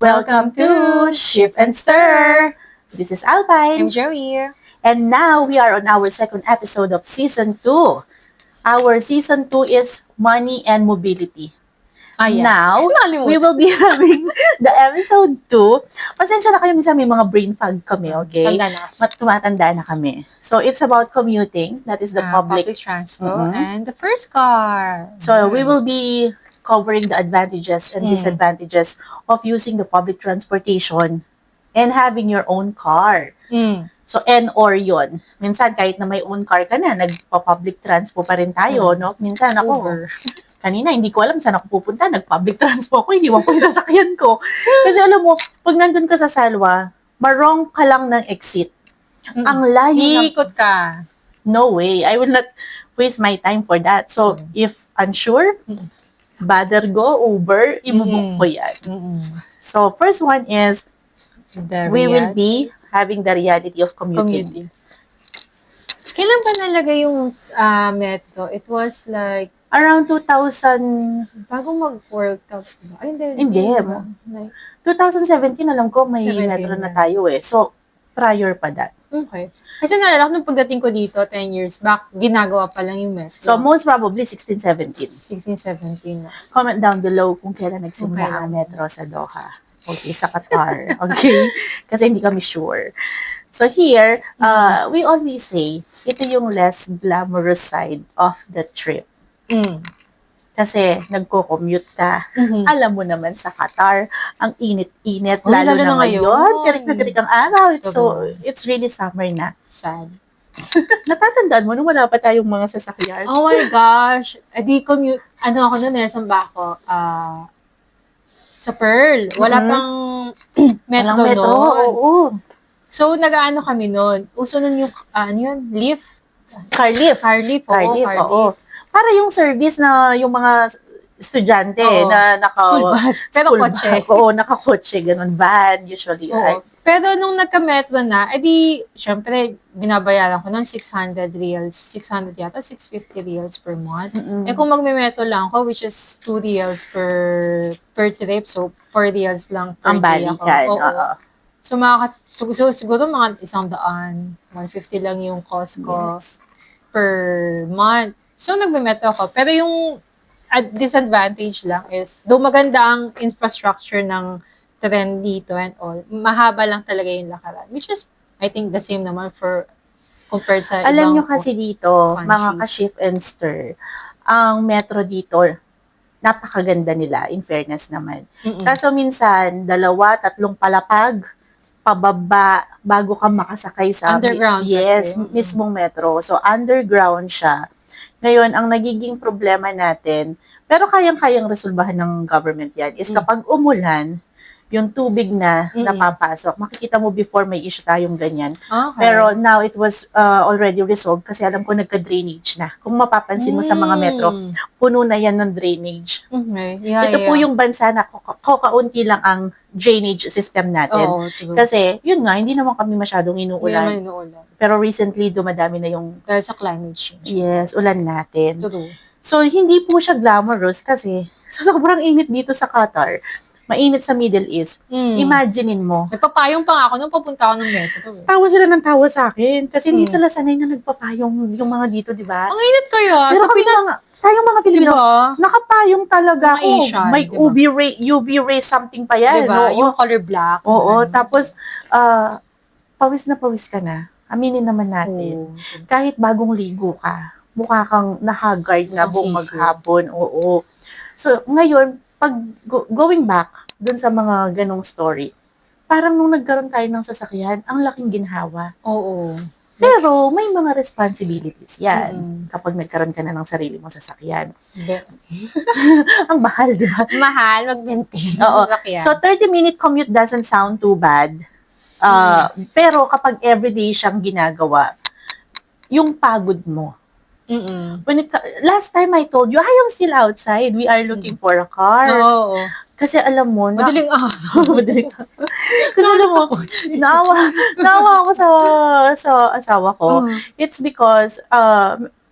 Welcome to Shift and Stir. This is Alpine. I'm Joey. And now we are on our second episode of Season 2. Our Season 2 is Money and Mobility. Now, we will be having the episode 2. Pasensya na kayo, minsan may mga brain fog kami, okay? Tanda na. Tumatanda na kami. So, it's about commuting. That is the Public transport and the first car. So, we will be covering the advantages and disadvantages of using the public transportation and having your own car. So, and or yun. Minsan, kahit na may own car ka na, nagpa-public transport pa rin tayo, no? Minsan ako, kanina, hindi ko alam saan ako pupunta. Nag-public transport ko, iniwan ko yung sasakyan ko. Kasi alam mo, pag nandun ka sa Salwa, marong ka lang ng exit. Ang layo Iikot ka. No way. I will not waste my time for that. So, if unsure, better go Uber, ibubook ko yan. So, first one is, we will be having the reality of commuting. Kailan ba nalagay yung metro? It was like, Around 2000, bago mag-World Cup ba? Ay, Hindi. ba? Like, 2017, alam ko, may 17 metro na na. tayo eh. So, prior pa that. okay. Kasi nalala ko nung pagdating ko dito, 10 years back, ginagawa pa lang yung metro. So, most probably 16, 17. 16, 17 na. Comment down below kung kailan nagsimula Okay. ang metro sa Doha. Okay, sa Qatar. Okay? Kasi hindi kami sure. So here, we always say, ito yung less glamorous side of the trip. Kasi nagko-commute ka. Alam mo naman sa Qatar, ang init-init, lalo na ngayon. Tirik na tirik ang araw. It's really summer na. Sad. Natatandaan mo nung wala pa tayong mga sasakyan? Oh my gosh. Di commute. Ano ako nun, saan ba ako? Sa Pearl. Wala pang metro Walang metro, doon. oo. So, nag-ano kami nun. Uso nun yung, ano yun? Lift? Car lift. Car lift, oo. Carlift, car oo. lift. Para yung service na yung mga estudyante Oo. na naka School bus. Pero school kotse. bus. Oo, naka-kotse, ganun. Van, usually, Oo. right? Pero nung nagka-metro na, edi, syempre, binabayaran ko nun 600 reals. 600 yata, 650 reals per month. Eh kung magme-metro lang ako, which is 2 reals per trip, so 4 reals lang per Ang day ako. balikan, Oo. oo. So, siguro mga 100, 150 lang yung cost ko Yes. per month. So, nagme-metro ako. Pero yung disadvantage lang is, though maganda ang infrastructure ng tren dito and all, mahaba lang talaga yung lakaran. Which is, I think, the same naman compared sa Alam nyo ibang kasi dito, mga countries. ka-shift and stir, ang metro dito, napakaganda nila, in fairness naman. Kaso minsan, 2, 3 palapag, pababa, bago ka makasakay sa Underground yes, kasi. mismong metro. So, underground siya. Ngayon, ang nagiging problema natin, pero kayang-kayang resolbahan ng government yan, is kapag umulan, yung tubig na napapasok. Makikita mo before may issue tayong ganyan. Okay. Pero now it was already resolved kasi alam ko nagka-drainage na. Kung mapapansin mo sa mga metro, puno na yan ng drainage. Okay. Yeah, Ito po yung bansa na kaunti lang ang drainage system natin. Oo, true. Kasi, yun nga, hindi naman kami masyadong Hindi inuulan. naman inuulan. Pero recently, dumadami na yung, Dahil sa climate change. yes, ulan natin. True. So, hindi po siya glamorous kasi sa sobrang init dito sa Qatar, mainit sa Middle East. Imaginein mo. Nagpapayong pa nga ako nung papunta ako ng metro. Tawa sila ng tawa sa akin kasi hindi sila sanay na nagpapayong yung mga dito, di ba? Ang init kaya. Pero Sa kami Pinas, tayong mga Pilipino, diba? nakapayong talaga Mga ako. Asian, May diba? UV ray something pa yan. Diba? Oo. Yung color black. Oo, tapos pawis na pawis ka na. Aminin naman natin. Kahit bagong ligo ka, mukha kang nahagard na Isang buong sisiw. maghapon. Oo. So, ngayon, pag going back dun sa mga ganong story, parang nung nagkaroon tayo ng sasakyan, ang laking ginhawa. Oo. Pero may mga responsibilities yan kapag nagkaroon ka na ng sarili mong sasakyan. Ang mahal, di ba? Mahal, mag-maintain. Oo. Sasakyan. So, 30-minute commute doesn't sound too bad. Pero kapag everyday siyang ginagawa, yung pagod mo. Last time I told you, I'm still outside. We are looking for a car. Oo. Kasi alam mo, Madaling Madaling Kasi alam mo, naawa ako sa asawa ko. It's because,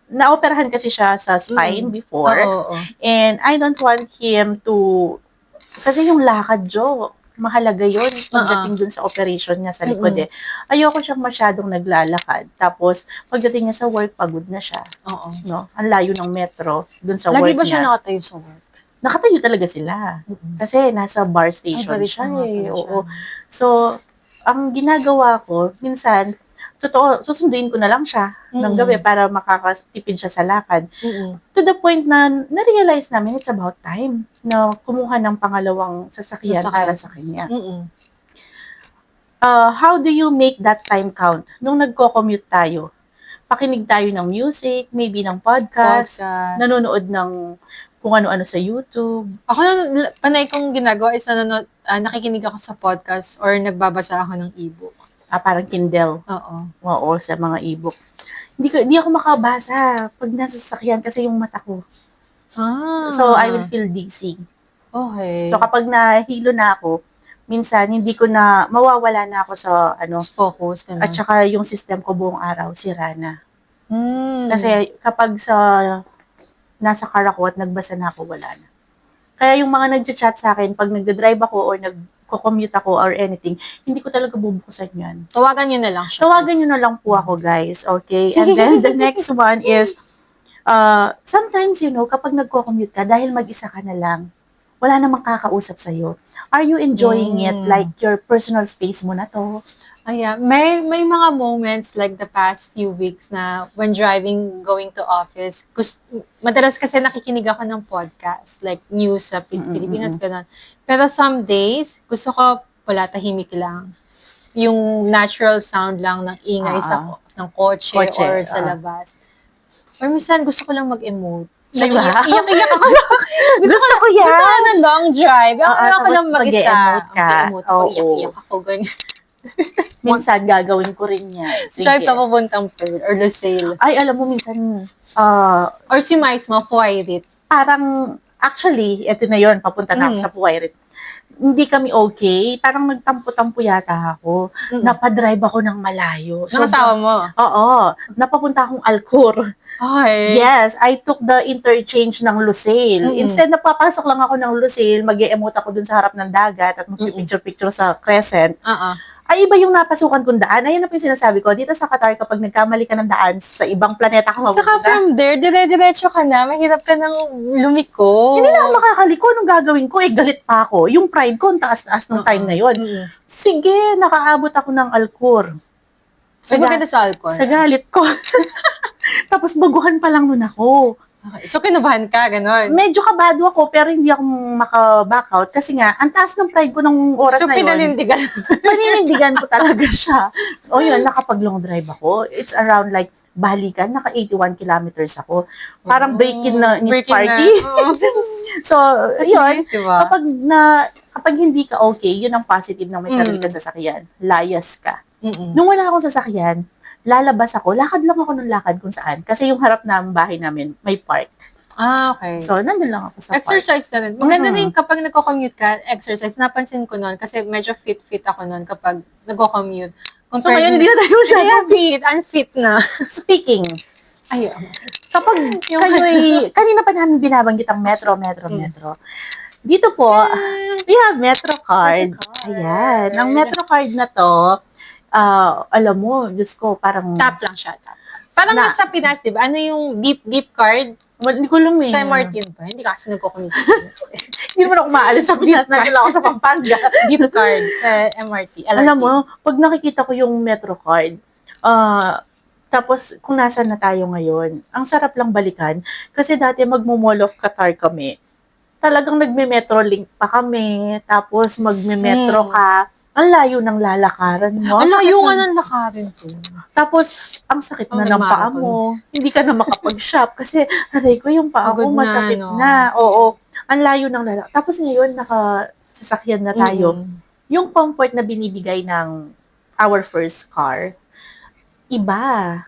naoperahan kasi siya sa spine before. Oo. And I don't want him to, kasi yung lakad, Jo, mahalaga yun pagdating dun sa operation niya sa likod eh. Ayoko siyang masyadong naglalakad. Tapos, pagdating niya sa work, pagod na siya. Oo. No? Ang layo ng metro dun sa Lagi work ba siya niya. nakatayo sa work? Nakatayo talaga sila. Kasi nasa bar station barista siya nga eh. pala siya. Oo. So, ang ginagawa ko, minsan, totoo, susunduin ko na lang siya ng gabi para makakatipid siya sa lakad. To the point na na-realize namin it's about time na kumuha ng pangalawang sasakyan para sa kanya. How do you make that time count? Nung nagko-commute tayo, pakinig tayo ng music, maybe ng podcast. Nanonood ng kung ano-ano sa YouTube. Ako, panay kong ginagawa is nakikinig ako sa podcast or nagbabasa ako ng ebook. Parang Kindle. Oo, sa mga ebook. Hindi ako makabasa pag nasa sasakyan kasi yung mata ko. So, I will feel dizzy. Okay. So, kapag nahilo na ako, minsan, hindi ko na, mawawala na ako sa, focus. Ganun. At saka yung system ko buong araw, sira na. Kasi kapag nasa car ako at nagbasa na ako, wala na. Kaya yung mga nagchat-chat sa akin, pag nagdadrive ako or nagko-commute ako or anything, hindi ko talaga bubukusan yan. Tawagan nyo na lang siya. Tawagan nyo na lang po ako, guys. Okay? And then, the next one is, sometimes, kapag nagko-commute ka, dahil mag-isa ka na lang, wala namang kakausap sa'yo. Are you enjoying it like your personal space mo na to? May mga moments like the past few weeks na when driving, going to office, madalas kasi nakikinig ako ng podcast, like news sa Pilipinas, ganun. Pero some days, gusto ko wala, tahimik lang. Yung natural sound lang ng ingay ng kotse or sa labas. Or minsan, gusto ko lang mag-emote. Iyak ako. Gusto ko yan. Gusto ko na long drive. Ako lang mag-isa. Mag-emote ko, iyak ako. Ganyan. Minsan, gagawin ko rin yan. Drive ka papuntang Pearl or Lucille. Ay, alam mo, minsan, or si Mais mo, Fuairit. Parang, actually, eto na yon papunta na ako sa Fuairit. Hindi kami okay. Parang nagtampo-tampo yata ako. Napadrive ako ng malayo. Ng asawa mo? Oo. Napapunta akong Alcor. Ay. Yes, I took the interchange ng Lucille. Instead na papasok lang ako ng Lucille, mag-e-emote ako dun sa harap ng dagat at mag-picture-picture sa Crescent. Ay, iba yung napasukan kong daan. Ayun na po yung sinasabi ko. Dito sa Qatar, kapag nagkamali ka ng daan sa ibang planeta ka mabubuda. Saka from there, dire-diretso ka na. Mahirap ka nang lumiko. Hindi na ako makakaliko. Anong gagawin ko? Galit pa ako. Yung pride ko, ang taas-taas ng time na yun. Sige, nakaabot ako ng Alcor. Maganda sa Alcor? Sa galit ko. Tapos baguhan pa lang nun ako. Okay. So, kinubahan ka, gano'n? Medyo kabado ako, pero hindi ako maka-back out. Kasi nga, ang taas ng pride ko nung oras na yun. So, pinanindigan? Paninindigan ko talaga siya. O yun, nakapag-long drive ako. It's around like, balikan, naka 81 kilometers ako. Parang break-in na ni Sparky. So, yun, diba? kapag hindi ka okay, yun ang positive ng may sarili ka sasakyan. Layas ka. Nung wala akong sasakyan, lalabas ako, lakad lang ako ng lakad kung saan. Kasi yung harap ng bahay namin, may park. Okay. So, nandun lang ako sa exercise na rin. Maganda na yung kapag nagko-commute ka, exercise. Napansin ko nun, kasi medyo fit ako nun kapag nagko-commute. So, ngayon, hindi na tayo siya. Unfit na. Speaking, ayun. Kapag kayo'y, kanina pa namin binabanggit ang metro. Dito po, we have Metro Card. Ayan. Ang Metro Card na to, alam mo, Diyos ko, parang... Tap lang siya, tap. Parang sa Pinas, di ba? Ano yung beep card? Hindi ko lang eh. Sa Martin pa. Hindi kasi nagko-commute sa Pinas. Hindi naman ako maalis sa Pinas. Nandun ako sa Pampanga. Beep card sa MRT. LRT. Alam mo, pag nakikita ko yung Metro Card, tapos kung nasan na tayo ngayon, ang sarap lang balikan. Kasi dati magmo-Mall of Qatar kami. Talagang nagme-Metro Link pa kami. Tapos magme-Metro ka. Ang layo ng lalakaran mo. Ang layo nga ng lakarin ko. Tapos, ang sakit na ng paa mo. Hindi ka na makapag-shop. Kasi, aray ko, yung paa ko masakit na. Oo. Ang layo ng lalakaran. Tapos ngayon, nakasasakyan na tayo. Yung comfort na binibigay ng our first car, iba.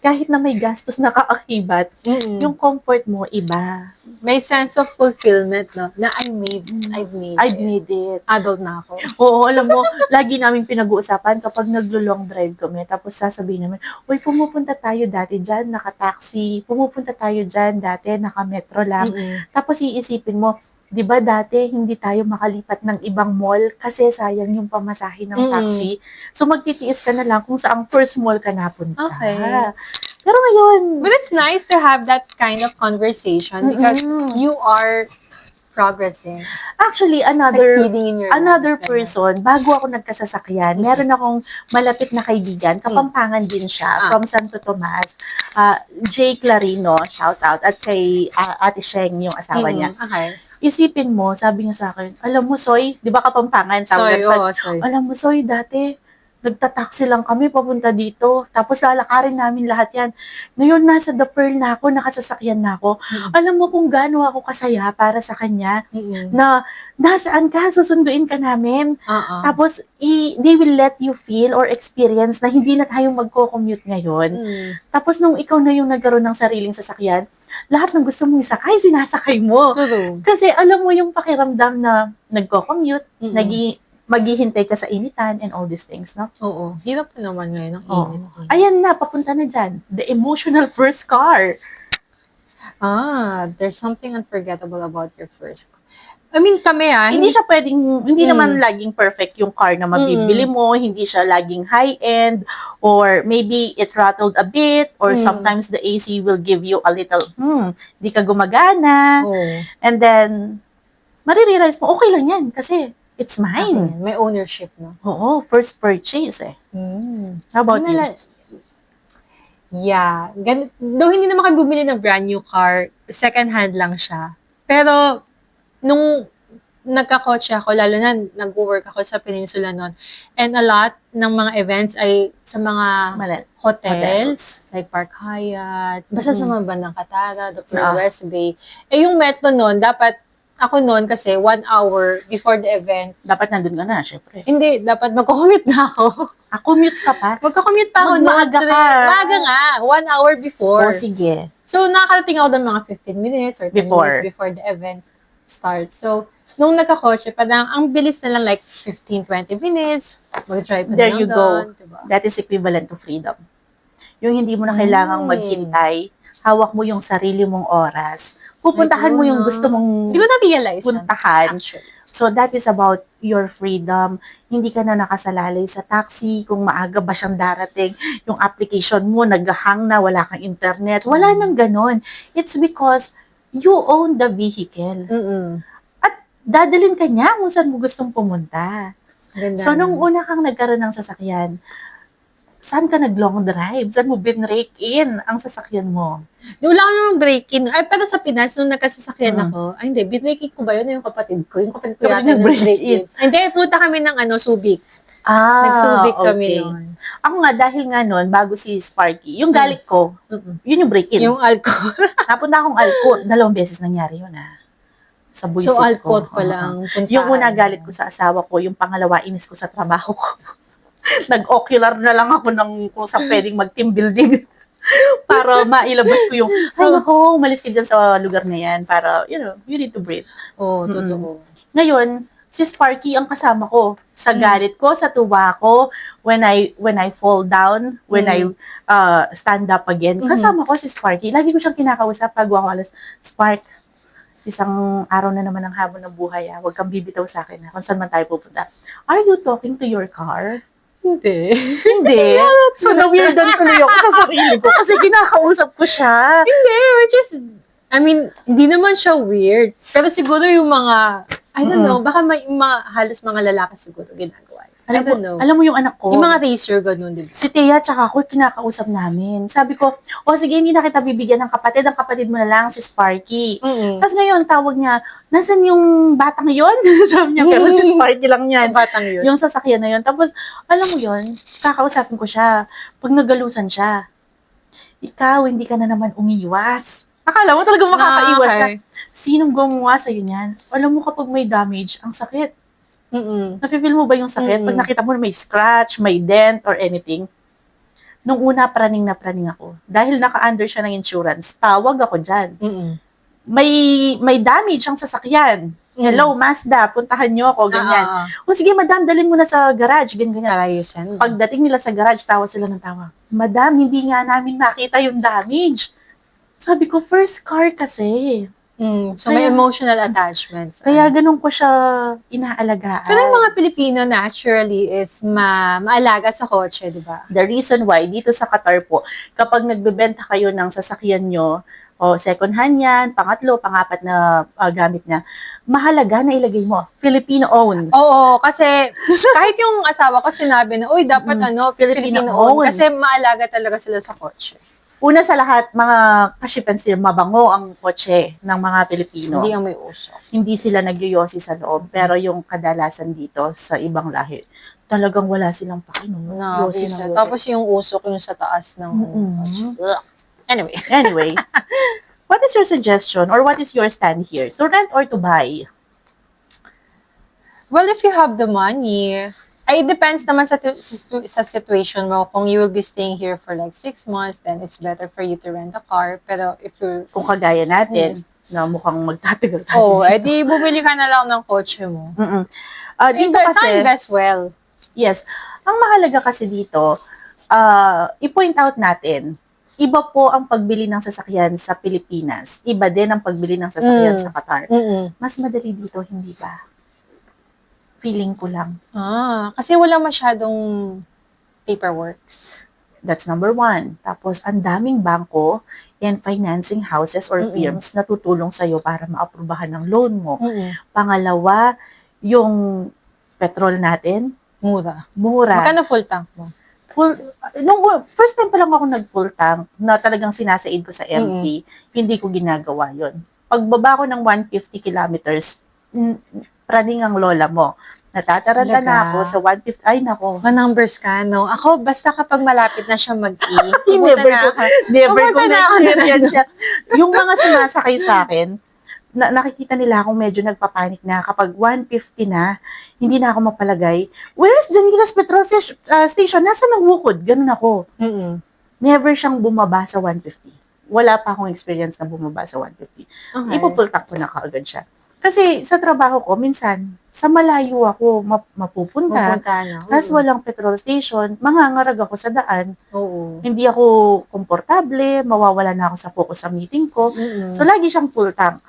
Kahit na may gastos na kaakibat, yung comfort mo, iba. may sense of fulfillment, no? Na I've made I've it. made it. Adult na ako. Oo, alam mo, lagi namin pinag-uusapan kapag naglo-long drive kami, tapos sasabihin namin, uy, pumupunta tayo dati dyan, naka-taxi, pumupunta tayo dyan dati, naka-metro lang. Tapos iisipin mo, di ba dati hindi tayo makalipat ng ibang mall kasi sayang yung pamasahe ng taxi. So magtitiis ka na lang kung saang first mall ka napunta. Okay. Pero ngayon, But it's nice to have that kind of conversation because you are progressing. actually, Succeeding in your another life. person, bago ako nagkasasakyan, meron akong malapit na kaibigan, Kapampangan din siya, from Santo Tomas, Jay Clarino, shout out, at kay Ate Sheng, yung asawa niya. Okay. Isipin mo, sabi niya sa akin, alam mo, Soy, di ba Kapampangan? Soy, Soy. Alam mo, Soy, dati, nagtataksi lang kami papunta dito. Tapos lalakarin namin lahat yan. Ngayon, nasa The Pearl na ako, nakasasakyan na ako. Alam mo kung gaano ako kasaya para sa kanya, na nasaan ka, susunduin ka namin. Tapos, they will let you feel or experience na hindi na tayo magko-commute ngayon. Tapos, nung ikaw na yung nagkaroon ng sariling sasakyan, lahat ng gusto mong isakay, sinasakay mo. Kasi alam mo yung pakiramdam na nagko-commute, maghihintay ka sa initan and all these things, no? Oo. Hirap pa naman ngayon ng init. Ayan na, papunta na dyan. The emotional first car. There's something unforgettable about your first car. I mean, kami Hindi siya pwedeng, hindi naman laging perfect yung car na mabibili mo, hindi siya laging high-end, or maybe it rattled a bit, or sometimes the AC will give you a little, di ka gumagana. And then, marirealize mo, okay lang yan, kasi it's mine. May ownership, no? Oo, first purchase eh. How about you? Yeah. Though hindi naman kayo bumili ng brand new car, second hand lang siya. Pero, nung nagkakotse ako, lalo na nag-work ako sa Peninsula noon, and a lot ng mga events ay sa mga hotels, like Park Hyatt, basta sa mga bandang Katara, Dr. West Bay. Yung metro noon, dapat ako noon kasi 1 hour before the event. Dapat nandun ka na, syempre. Hindi, dapat magko-commute na ako. Commute ka pa? Magko-commute pa ako. Maaga ka. Maaga nga, 1 hour before. Sige. So, nakakarating ako doon mga 15 minutes or 10 minutes before the event starts. So, nung nagkakotse, parang ang bilis na lang like 15-20 minutes, mag-drive na There you go. Diba? That is equivalent to freedom. Yung hindi mo na kailangang maghintay, hawak mo yung sarili mong oras, pupuntahan mo yung gusto mong hindi ko na-realize puntahan. So, that is about your freedom. Hindi ka na nakasalalay sa taxi, kung maaga ba siyang darating, yung application mo, naghahang na, wala kang internet, wala nang ganon. It's because you own the vehicle. At dadalhin ka niya kung saan mo gustong pumunta. Ganda. So, nung una kang nagkaroon ng sasakyan, saan ka nag-long drive? Saan mo binrake in ang sasakyan mo? Wala ko namang break-in. Ay, pero sa Pinas, nung nagkasasakyan ako, ay hindi, binrake ko ba yun? Yung kapatid ko. Yung kapatid ko yata nag-break-in. Hindi, punta kami ng Subic. Nag-Subic kami noon. Ako nga, dahil nga noon, bago si Sparky, yung galit ko, yun yung break-in. Yung alcohol. Napunta akong alcohol. 2 beses nangyari yun sa buisit ko. So, alcohol pa lang. Yung una galit ko sa asawa ko, yung pangalawa, inis ko sa trabaho ko. Nag-ocular na lang ako ng kung sa pwedeng mag-team building para mailabas ko yung, ay nako, umalis ka dyan sa lugar na yan para, you need to breathe. Totoo. Ngayon, si Sparky ang kasama ko sa galit ko, sa tuwa ko, when I fall down, when I stand up again. Kasama ko si Sparky. Lagi ko siyang kinakausap pag ako alas, Spark, isang araw na naman ang habon ng buhay. Huwag kang bibitaw sa akin kung saan man tayo pupunta. Are you talking to your car? Hindi. So, na-weirdan tuloy ako sa sarili ko kasi kinakausap ko siya. Hindi, which is, I mean, hindi naman siya weird. Pero siguro yung mga, I don't know, baka may halos mga lalaki siguro ginagawa. I don't know. Alam mo yung anak ko? Yung mga racer, ganun, di ba? Si Thea tsaka ako, kinakausap namin. Sabi ko, sige, hindi na kita bibigyan ng kapatid. Ang kapatid mo na lang, si Sparky. Tapos ngayon, tawag niya, nasan yung batang yun? Sabi niya, pero si Sparky lang yan. Yung batang yun. Yung sasakyan na yun. Tapos, alam mo yun, kakausapin ko siya. Pag nagalusan siya, ikaw, hindi ka na naman umiwas. Akala mo talagang makakaiwas siya. Sinong gumawa sa'yo niyan? Alam mo kapag may damage, ang sakit. Napipil mo ba yung sakit? Pag nakita mo na may scratch, may dent, or anything. Nung una, praning na praning ako. Dahil naka-under siya ng insurance, tawag ako dyan. may damage ang sasakyan. Hello, Mazda, puntahan nyo ako, ganyan. O sige, madam, dalhin mo na sa garage, ganyan. Ayusin. Pagdating nila sa garage, tawa sila ng tawa. Madam, hindi nga namin makita yung damage. Sabi ko, first car kasi. So, may emotional attachments. Kaya ganun ko siya inaalagaan. Pero yung mga Pilipino naturally is maalaga sa kotse, di ba? The reason why, dito sa Qatar po, kapag nagbebenta kayo ng sasakyan nyo, o second hand yan, pangatlo, pangapat na gamit na, mahalaga na ilagay mo, Filipino-owned. Oo, kasi kahit yung asawa ko sinabi na, uy, dapat Filipino-owned. Kasi maalaga talaga sila sa kotse. Una sa lahat, mga ka-ship and seal, mabango ang kotse ng mga Pilipino. Hindi ang may usok. Hindi sila nagyoyosi sa loob. Pero yung kadalasan dito sa ibang lahi, talagang wala silang pakinom. Tapos yung usok yung sa taas ng Anyway, what is your suggestion or what is your stand here? To rent or to buy? Well, if you have the money, it depends naman sa situation mo. Kung you will be staying here for like 6 months, then it's better for you to rent a car. Pero if you're... Kung kagaya natin, na mukhang magtatagal tayo. Oo, edi bumili ka na lang ng kotse mo. Dito kasi... invest well. Yes. Ang mahalaga kasi dito, i-point out natin, iba po ang pagbili ng sasakyan sa Pilipinas. Iba din ang pagbili ng sasakyan sa Qatar. Mas madali dito, hindi ba? Feeling ko lang. Kasi walang masyadong paperworks. That's number 1. Tapos, ang daming bangko and financing houses or firms na tutulong sa'yo para maaprubahan ng loan mo. Pangalawa, yung petrol natin, mura. Magkano full tank mo? First time pa lang ako nag-full tank na talagang sinasaid ko sa empty, hindi ko ginagawa yon. Pagbaba ko ng 150 kilometers, praning ang lola mo. Natataranta na ako sa 150. Ay, nako. Ma-numbers ka, no? Ako, basta kapag malapit na siya mag-E, never ko na-experience yan. Yung mga sumasakay sa akin, nakikita nila akong medyo nagpapanik na kapag 150 na, hindi na ako mapalagay. Where's the nearest petrol station? Nasa ng Wukod? Ganun ako. Never siyang bumaba sa 150. Wala pa akong experience na bumaba sa 150. Ipo-full tank ko na kaagad siya. Kasi sa trabaho ko, minsan, sa malayo ako mapupunta. Tapos walang petrol station, mangangarag ako sa daan. Hindi ako komportable, mawawala na ako sa focus sa meeting ko. So, lagi siyang full tank.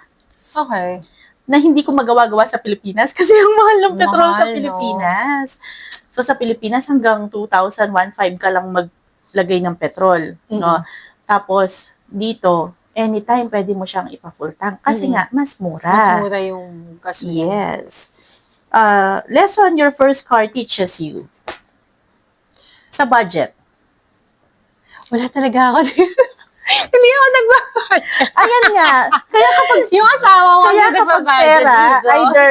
Okay. Na hindi ko magawa-gawa sa Pilipinas kasi ang mahal ng petrol sa Pilipinas. So, sa Pilipinas, hanggang 2,000, 1,500 ka lang maglagay ng petrol. No? Tapos, dito, anytime pwede mo siyang ipa-full tank kasi nga, mas mura. Mas mura yung gasolina. Yes. Lesson your first car teaches you. Sa budget. Wala talaga ako dito. Hindi ako nagbabudget. Ayan nga. Kaya kapag yung asawa ko pera, either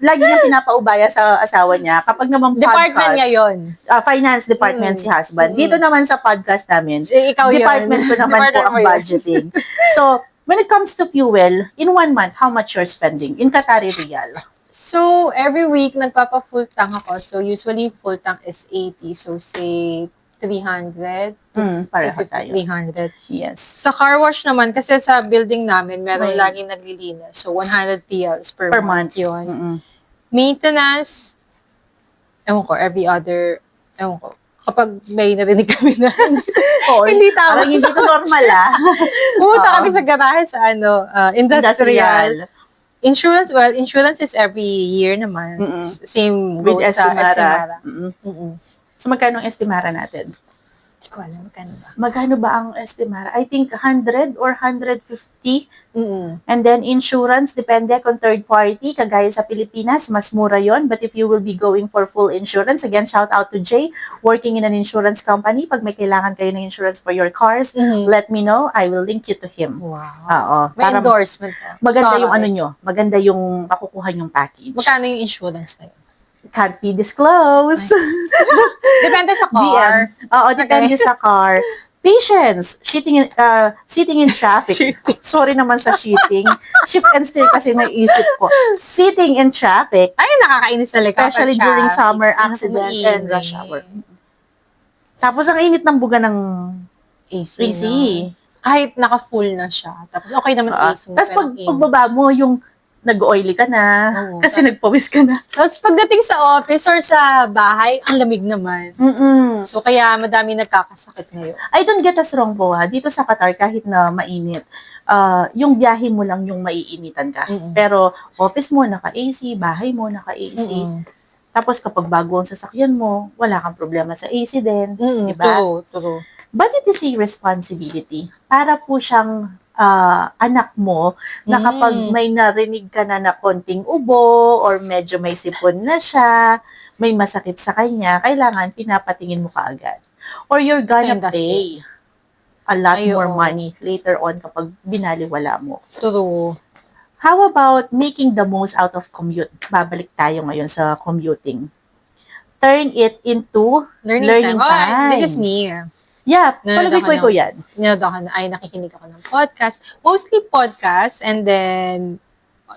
lagi niyang pinapaubaya sa asawa niya. Kapag naman department niya yun. Finance department si husband. Dito naman sa podcast namin, ikaw department yun. ko naman po ang budgeting. So, when it comes to fuel, in 1 month, how much you're spending in Qatari Riyal? So, every week, nagpapa-full tank ako. So, usually, full tank is 80. So, say, 300 to pareho tayo. 300. Yes. Sa car wash naman, kasi sa building namin, meron laging naglilinis. So, 100 TLs per month yun. Maintenance, ewan ko, kapag may narinig kami na, hindi tama. Parang hindi ito normal, Pumunta kami sa garahe sa industrial. Insurance is every year naman. Same goes sa Estimara. So, magkano ang estimara natin? Hindi ko alam, magkano ba? Magkano ba ang estimara? I think 100 or 150. And then insurance, depende kung third party. Kagaya sa Pilipinas, mas mura yon. But if you will be going for full insurance, again, shout out to Jay, working in an insurance company. Pag may kailangan kayo ng insurance for your cars, let me know. I will link you to him. Wow. May endorsement. Maganda yung maganda yung makukuha yung package. Magkano yung insurance na yun? Can't be disclosed. Depende sa car. Oo, depende sa car. Patience. Sitting in traffic. Sorry naman sa shitting. Shift and steer kasi naisip ko. Sitting in traffic. Ay, nakakainis talaga. Especially during summer accident and rush hour. Tapos ang init ng buga ng AC. kahit naka-full na siya. Tapos okay naman AC mo. Tapos pero init. pagbaba mo, yung nag-oily ka na, Oo. kasi nagpawis ka na. Tapos pagdating sa office or sa bahay, ang lamig naman. So kaya madami nagkakasakit ngayon. I don't get us wrong po dito sa Qatar, kahit na mainit, yung biyahe mo lang yung maiinitan ka. Pero office mo, naka-AC, bahay mo, naka-AC. Tapos kapag bago ang sasakyan mo, wala kang problema sa AC din. Diba? True. But it is a responsibility. Para po siyang anak mo na kapag may narinig ka na konting ubo or medyo may sipon na siya, may masakit sa kanya, kailangan pinapatingin mo kaagad. Or you're gonna pay a lot more money later on kapag binaliwala mo. True. How about making the most out of commute? Babalik tayo ngayon sa commuting. Turn it into learning time. This is me. Yeah, palagay ko yan. Nakikinig ako ng podcast. Mostly podcast, and then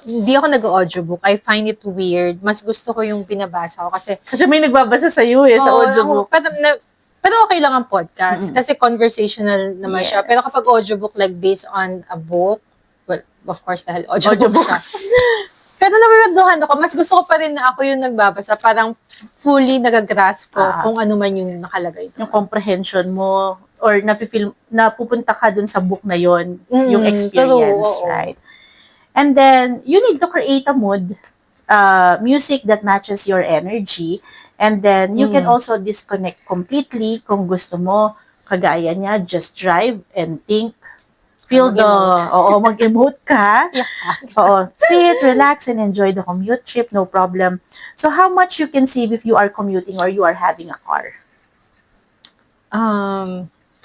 hindi ako nag-audiobook. I find it weird. Mas gusto ko yung binabasa ko kasi may nagbabasa sa iyo sa audiobook. Pero okay lang ang podcast kasi conversational naman siya. Pero kapag audiobook like based on a book, well, of course dahil audiobook siya. Pero nawiwagduhan ako, mas gusto ko pa rin na ako yung nagbabasa, parang fully nagagrasp ko kung ano man yung nakalagay doon. Yung comprehension mo, or napupunta ka dun sa book na yon, yung experience, right? And then, you need to create a mood, music that matches your energy, and then you can also disconnect completely kung gusto mo, kagaya niya, just drive and think, feel mag-emote ka. Sit, relax, and enjoy the commute trip, no problem. So, how much you can save if you are commuting or you are having a car?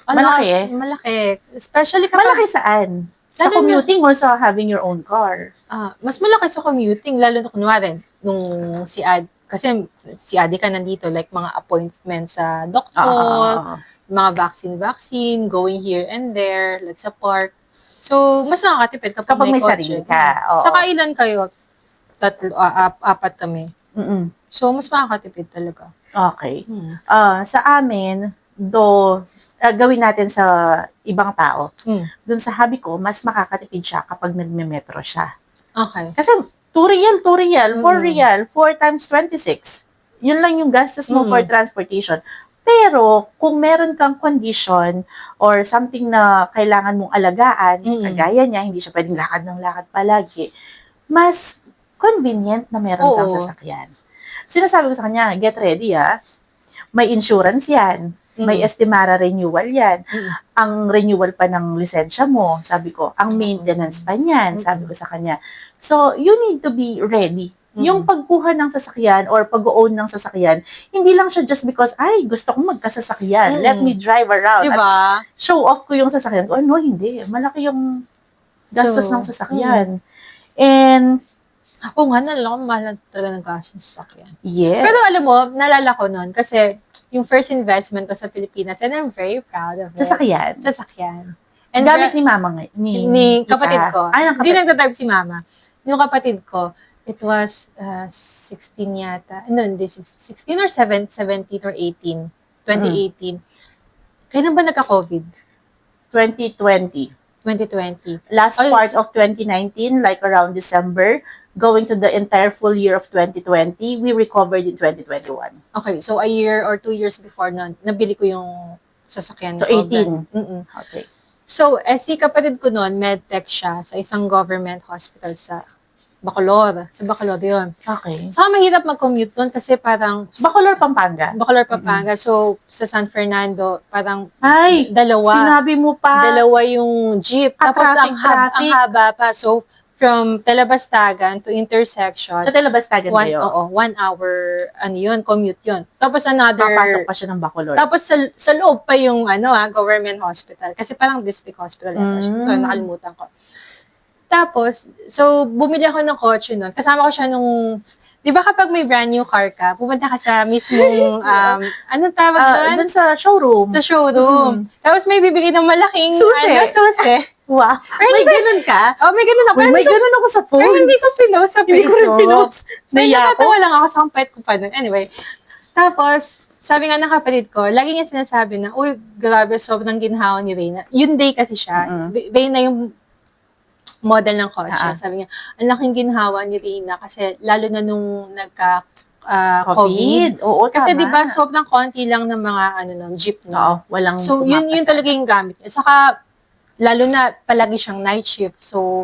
Malaki. Especially kapag... Malaki saan? Sa commuting or sa having your own car? Mas malaki sa commuting, lalo na kunwari, nung kasi si Adi ka nandito, like mga appointments sa doktor, mga vaccine, going here and there, like sa park. So, mas nakakatipid kapag may sarili ka. Saka ilan kayo? 3, 4 kami. So, mas makakatipid talaga. Okay. Sa amin, gawin natin sa ibang tao. Doon sa hobby ko, mas makakatipid siya kapag nagme-metro siya. Okay. Kasi 2 real, 4 real, 4 times 26. Yun lang yung gastos mo for transportation. Pero, kung meron kang condition or something na kailangan mong alagaan, kagaya niya, hindi siya pwedeng lakad ng lakad palagi, mas convenient na meron kang sasakyan. Sinasabi ko sa kanya, get ready may insurance yan, may estimara renewal yan, ang renewal pa ng lisensya mo, sabi ko, ang maintenance pa niyan, sabi ko sa kanya. So, you need to be ready. Yung pagkuha ng sasakyan or pag-own ng sasakyan, hindi lang siya just because, gusto kong magkasasakyan. Let me drive around. Diba? At show off ko yung sasakyan ko. No, hindi. Malaki yung gastos ng sasakyan. And, nalala ko, mahal talaga ng gastos sa sasakyan. yes. Pero alam mo, nalala ko nun, kasi yung first investment ko sa Pilipinas, and I'm very proud of it. Sasakyan. And gamit ni mama ni kapatid ko. Hindi kapatid. nagdadrive si mama. Yung kapatid ko, it was 16 yata. No, hindi 16 or 17 or 18. 2018. Kailan ba nagka-COVID? 2020. 2020. Last part of 2019, like around December, going to the entire full year of 2020, we recovered in 2021. Okay, so a year or 2 years before nun, nabili ko yung sasakyan. So, 18. Okay. So, si kapatid ko nun, medtech siya sa isang government hospital sa Bacolod. Sa Bacolod yun. Okay. Saka mahirap mag-commute nun kasi parang... Bacolor, Pampanga. So, sa San Fernando, parang Ay, dalawa. Sinabi mo pa. Dalawa yung jeep. Tapos ang haba pa. So, from Telebastagan to intersection. Sa Telebastagan kayo? 1 hour, commute yun. Tapos another... Papasok pa siya ng Bacolor. Tapos sa loob pa yung government hospital. Kasi parang district hospital. So, nakalimutan ko. Tapos, so, bumili ako ng kotse nun. Kasama ko siya nung, di ba kapag may brand new car ka, pupunta ka sa mismong, anong tawag doon? Doon sa showroom. Sa showroom. Tapos may bibigay ng malaking, susi. Wow. May ganun ka? May ganun ako. May ganun ako sa phone. Pero hindi ko pinost sa Facebook. Hindi ko rin pinost. Naiya ako. Natatawa lang ako sa pet ko pa nun. Anyway. Tapos, sabi nga ng kapatid ko, lagi niya sinasabi na, uy, grabe, sobrang ginhawa ni Reyna. Yun day kasi siya. Reyna yung model ng kotse. Sabi niya, ang laking ginhawa ni Reyna kasi lalo na nung COVID. Oo, Kasi tama. 'di ba sobrang konti lang ng mga jeep Oo, no. walang So yun talaga yung gamit niya. Saka lalo na palagi siyang night shift. So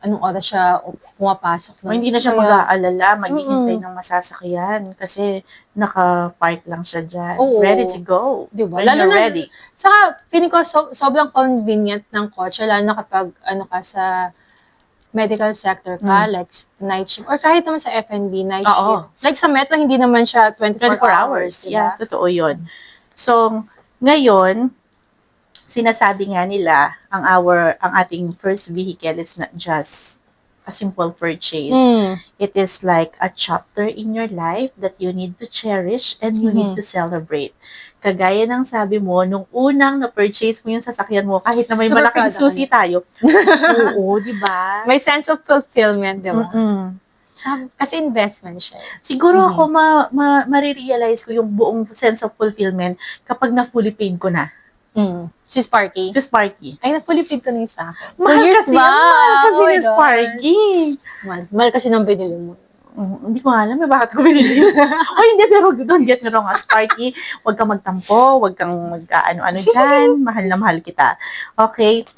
anong oras siya pumapasok O, hindi na siya mag-aalala, maghihintay ng masasakyan kasi naka-park lang siya dyan. Oo. Ready to go. Diba? When Lalo you're na, ready. saka feeling ko sobrang convenient ng kotse, lalo na kapag ka sa medical sector ka, like night shift, or kahit naman sa F&B, night shift. Like sa Metro, hindi naman siya 24 hours. Diba? Yeah, totoo yun. So, ngayon, sinasabi nga nila, ang ating first vehicle is not just a simple purchase. It is like a chapter in your life that you need to cherish and you need to celebrate. Kagaya ng sabi mo, nung unang na-purchase mo yung sasakyan mo, kahit na may Super malaking proud susi tayo. Oo, di ba? May sense of fulfillment, di ba? Kasi investment siya. Siguro ako marirealize ko yung buong sense of fulfillment kapag na-fully paid ko na. Si Sparky? Si Sparky. Ay, na-fully paid ko na yung sa akin. Mahal kasi ni Sparky. Mahal kasi nang binili mo. Hindi ko alam bakit ko binili yun. O hindi, pero don't get me wrong, Sparky. Huwag kang magtampo, huwag kang mag-ano-ano dyan. Mahal na mahal kita. Okay?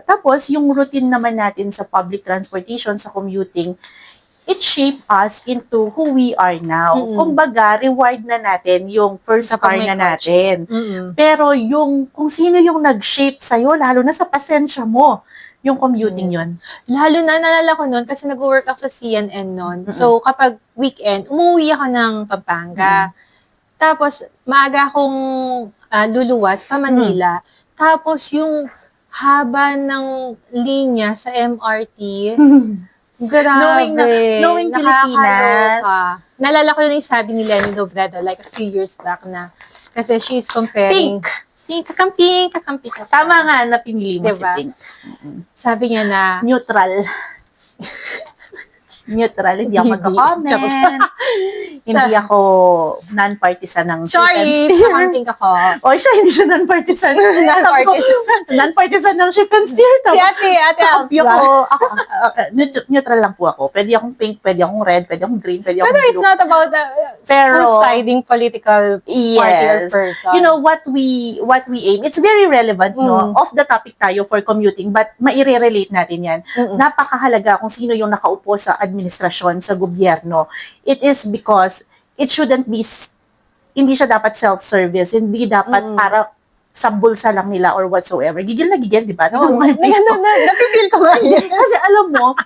Tapos, yung routine naman natin sa public transportation, sa commuting, it shaped us into who we are now. Kumbaga, reward na natin yung first car na natin. Pero yung, kung sino yung nag-shape sa'yo, lalo na sa pasensya mo, yung commuting yun. Lalo na, nalala ko nun, kasi nag-work ako sa CNN nun. So, kapag weekend, umuwi ako ng Pampanga. Tapos, maaga akong luluwas pa Manila. Tapos, yung haba ng linya sa MRT, grabe. Knowing Pilipinas. Nalala ko yun yung sabi ni Lenny Robredo like a few years back na, kasi she's comparing... Kakamping. Tama nga na pinili mo diba? si Pink. Sabi niya na... Neutral, hindi ako magko-comment. Hindi ako non-partisan ng ship and steer. Sorry, kakamping ako. O siya, hindi siya non-partisan. Non-partisan ng ship and steer. Si ate Alps neutral lang po ako. Pwede akong pink, pwede akong red, pwede akong green, pwede akong blue. blue. It's not about siding political party or person. You know, what we aim, it's very relevant, no? Off the topic tayo for commuting, but maire-relate natin yan. Napakahalaga kung sino yung nakaupo sa administrasyon, sa gobyerno. It is because it shouldn't be, hindi siya dapat self-service, hindi dapat para sa bulsa lang nila or whatsoever. Gigil na gigil, di ba? Napipil ko ba yun? Kasi alam mo,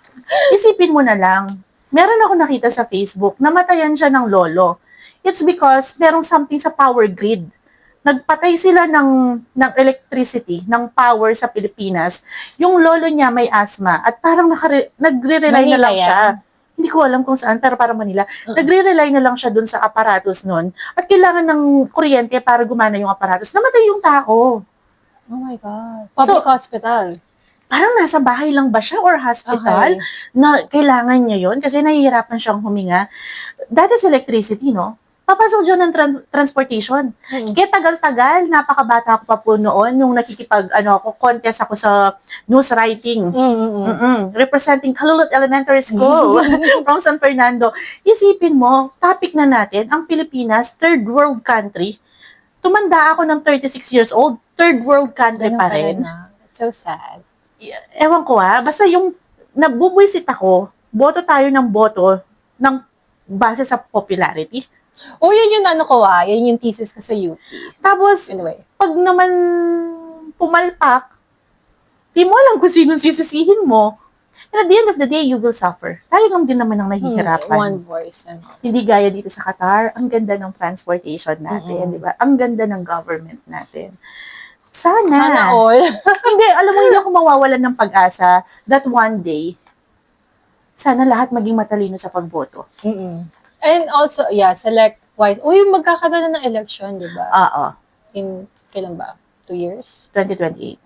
isipin mo na lang, meron ako nakita sa Facebook, namatayan siya ng lolo. It's because merong something sa power grid. Nagpatay sila ng electricity, ng power sa Pilipinas. Yung lolo niya may asthma at parang nagre-rely na lang siya. Hindi ko alam kung saan, pero parang Manila. Nagre-rely na lang siya dun sa aparatus nun. At kailangan ng kuryente para gumana yung aparatus. Namatay yung tao. Oh my God. Public hospital. Parang nasa bahay lang ba siya or hospital na kailangan niya yun kasi nahihirapan siyang huminga. That is electricity, no? Papasok dyan ng transportation. Kaya tagal-tagal, napakabata ako pa po noon, yung contest ako sa news writing. Representing Calulot Elementary School from San Fernando. Isipin mo, topic na natin, ang Pilipinas, third world country. Tumanda ako ng 36 years old, third world country pa rin. So sad. Ewan ko basta yung nabubwisit ako, boto tayo ng boto ng base sa popularity. Yun yung yan yung thesis ko sa UP. Tapos, anyway, pag naman pumalpak, di mo alam kung sinong sisisihin mo. And at the end of the day, you will suffer. Tayo lang din naman ang nahihirapan. One voice. Hindi gaya dito sa Qatar, ang ganda ng transportation natin, di ba? Ang ganda ng government natin. Sana all. Hindi, alam mo, hindi ako mawawalan ng pag-asa that one day, sana lahat maging matalino sa pagboto. And also, select wise. Magkakaroon na ng election, di ba? Oo. Kailan ba? 2 years? 2028.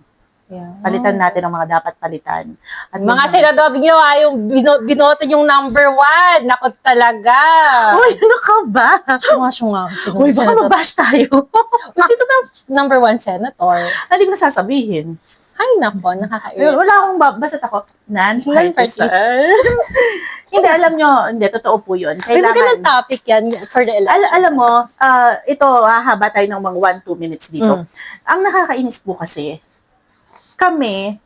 Yeah. Palitan natin ang mga dapat palitan. At Mga senador nyo, yung binoto yung number 1. Naku talaga. Uy, ano ka ba? Syunga. Uy, baka mabash tayo. Sino ba number 1 senator? Hindi ko na sasabihin. Ay, nako, nakaka-irate. Wala akong basta ako, non-partisan. Non-partisan. Hindi, alam nyo, hindi, totoo po yun. May magandang topic yan for the election. Alam mo, ito, hahaba tayo ng mga 1-2 minutes dito. Ang nakakainis po kasi, kami,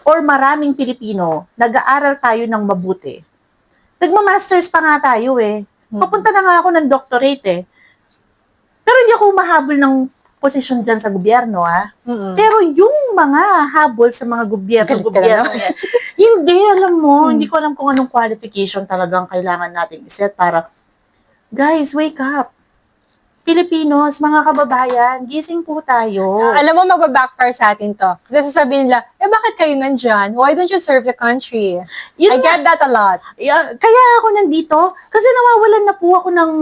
or maraming Pilipino, nag-aaral tayo ng mabuti. Nagma-masters pa nga tayo eh. Papunta na nga ako ng doctorate eh. Pero hindi ako mahabol ng posisyon dyan sa gobyerno, ha? Pero yung mga habol sa mga gobyerno hindi, alam mo, hindi ko alam kung anong qualification talagang kailangan natin iset para, guys, wake up. Pilipinos, mga kababayan, gising po tayo. Alam mo, magbabackfire sa atin to. Kasi sasabihin nila, bakit kayo nandyan? Why don't you serve the country? I get that a lot. Kaya ako nandito, kasi nawawalan na po ako ng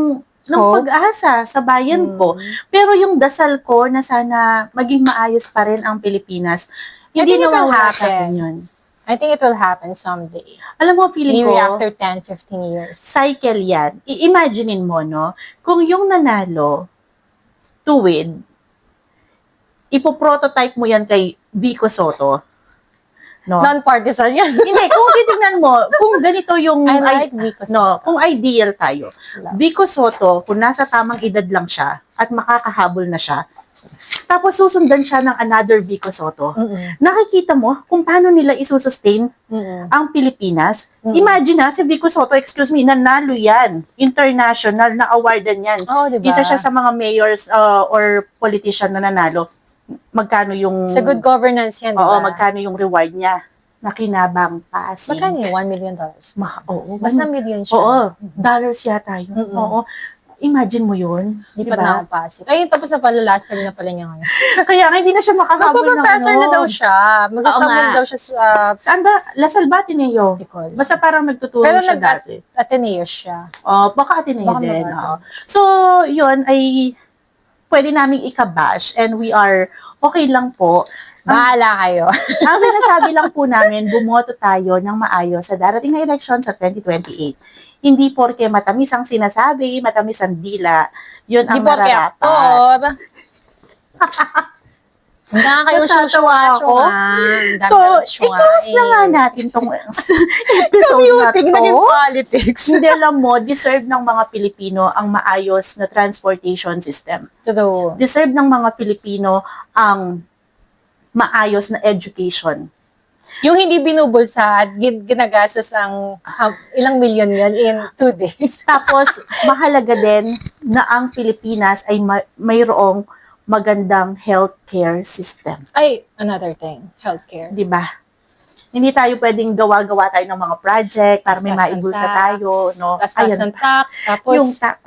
pag-asa sa bayan ko. Pero yung dasal ko na sana maging maayos pa rin ang Pilipinas, hindi nawawala sa akin yun. I think it will happen someday. Alam mo, feeling ko, maybe after 10-15 years. Cycle yan. I-imaginein mo, no? Kung yung nanalo, tuwid, ipoprototype mo yan kay Vico Soto. No? Non-partisan yan. Hindi, kung titignan mo, kung ganito yung... I like Vico Soto. No, kung ideal tayo. Vico Soto, kung nasa tamang edad lang siya at makakahabol na siya, tapos susundan siya ng another Vico Soto. Nakikita mo kung paano nila isusustain ang Pilipinas. Imagine na, si Vico Soto, nanalo yan. International na awardan yan. Oh, diba? Isa siya sa mga mayors or politician na nanalo. Magkano yung... Sa good governance yan, diba? Oo, magkano yung reward niya. Nakinabang Pasig. Magkano yung $1 million? Oo. Basta million siya. Oo, dollars yata yun. Oo. Imagine mo yun. Lipat na ang Pasig. Ay, tapos na pala, last term na pala niya ngayon. Kaya nga, hindi na siya makahabol ng Magpa-professor na daw siya. Mag-stop daw siya sa... Saan ba? Lasal ba, Ateneo? Ticol. Basta parang nagtuturo Pero siya dati. Ateneo siya. Baka Ateneo Baka din. mag-Ateneo. So, yun ay pwede naming ikabash and we are okay lang po. Bahala kayo. Ang sinasabi lang po namin, bumoto tayo ng maayos sa darating na election sa 2028. Hindi porke matamis ang sinasabi, matamis ang dila, yun ang nararapat. Hindi kayo Natatawa So, i-close na nga natin tong episode na to. Politics. Hindi, alam mo, deserve ng mga Pilipino ang maayos na transportation system. True. Deserve ng mga Pilipino ang maayos na education. Yung hindi binubulsa at ginagastos ang ilang milyon yan in 2 days. Tapos, mahalaga din na ang Pilipinas ay mayroong magandang healthcare system. Ay, another thing, healthcare. Di ba? Hindi tayo pwedeng gawa-gawa tayo ng mga project para may maibulsa tayo, no? Gastos ng tax, tapos yung tax,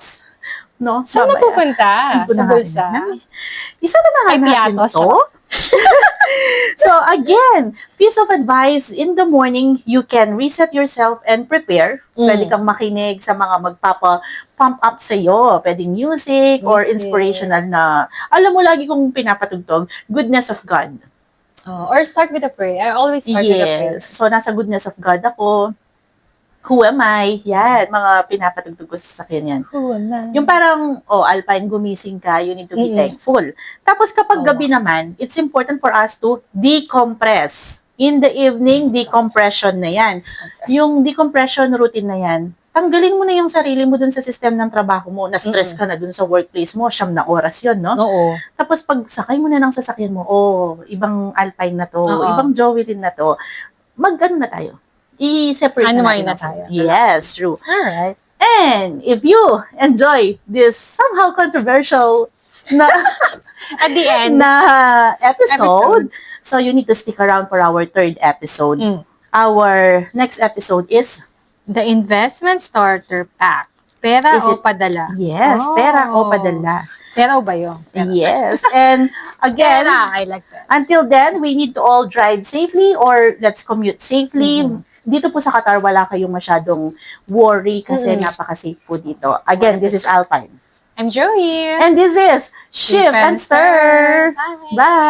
no? saan napupunta? Sa bulsa? Isa na nga natin to. So again, piece of advice, in the morning, you can reset yourself and prepare. Pwede kang makinig sa mga magpapa-pump up sa'yo. Pwedeng music or inspirational na, alam mo, lagi kong pinapatugtog, goodness of God. Or start with a prayer. I always start with a prayer. So nasa goodness of God ako. Who am I? Yan, mga pinapatugtog ko sa sakyan yan. Who am I? Yung parang, Alpine, gumising ka, you need to be thankful. Tapos kapag gabi naman, it's important for us to decompress. In the evening, decompression na yan. Yung decompression routine na yan, tanggalin mo na yung sarili mo dun sa system ng trabaho mo. Na-stress ka na dun sa workplace mo, 9 na oras yun, no? Oo. Tapos pag sakay mo na ng sasakyan mo, ibang Alpine na to, Oo. ibang Jovelin na to, mag-ano na tayo? I-separate Unwind na na tayo. Yes, true. Alright. And if you enjoy this somehow controversial na At the end, na episode, so you need to stick around for our 3rd episode. Our next episode is the investment starter pack. Pera Is o it- padala? yes, pera o padala. Pera o ba yun? Pera. Yes. And again, Pera, I like that. until then, we need to all drive safely or let's commute safely. Dito po sa Qatar, wala kayong masyadong worry kasi napaka-safe po dito. Again, this is Alpine. I'm Joey. And this is Shift and Stir. Bye. Bye!